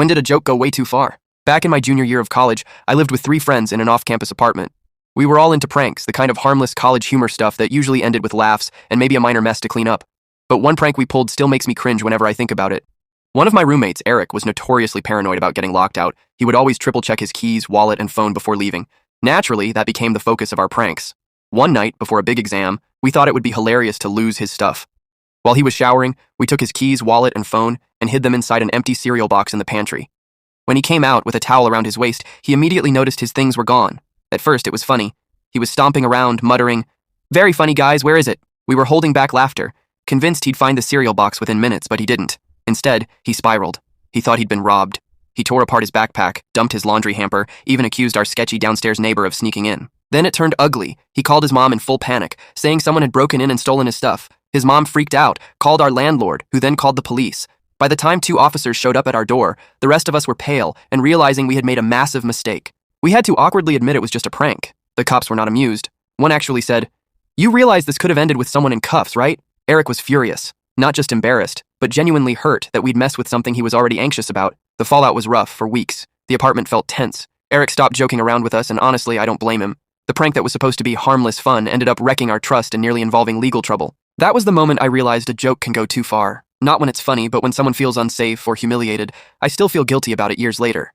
When did a joke go way too far? Back in my junior year of college, I lived with 3 friends in an off-campus apartment. We were all into pranks, the kind of harmless college humor stuff that usually ended with laughs and maybe a minor mess to clean up. But one prank we pulled still makes me cringe whenever I think about it. One of my roommates, Eric, was notoriously paranoid about getting locked out. He would always triple-check his keys, wallet, and phone before leaving. Naturally, that became the focus of our pranks. One night, before a big exam, we thought it would be hilarious to lose his stuff. While he was showering, we took his keys, wallet, and phone and hid them inside an empty cereal box in the pantry. When he came out with a towel around his waist, he immediately noticed his things were gone. At first, it was funny. He was stomping around, muttering, "Very funny, guys, where is it?" We were holding back laughter, convinced he'd find the cereal box within minutes, but he didn't. Instead, he spiraled. He thought he'd been robbed. He tore apart his backpack, dumped his laundry hamper, even accused our sketchy downstairs neighbor of sneaking in. Then it turned ugly. He called his mom in full panic, saying someone had broken in and stolen his stuff. His mom freaked out, called our landlord, who then called the police. By the time 2 officers showed up at our door, the rest of us were pale and realizing we had made a massive mistake. We had to awkwardly admit it was just a prank. The cops were not amused. One actually said, "You realize this could have ended with someone in cuffs, right?" Eric was furious, not just embarrassed, but genuinely hurt that we'd messed with something he was already anxious about. The fallout was rough for weeks. The apartment felt tense. Eric stopped joking around with us, and honestly, I don't blame him. The prank that was supposed to be harmless fun ended up wrecking our trust and nearly involving legal trouble. That was the moment I realized a joke can go too far. Not when it's funny, but when someone feels unsafe or humiliated. I still feel guilty about it years later.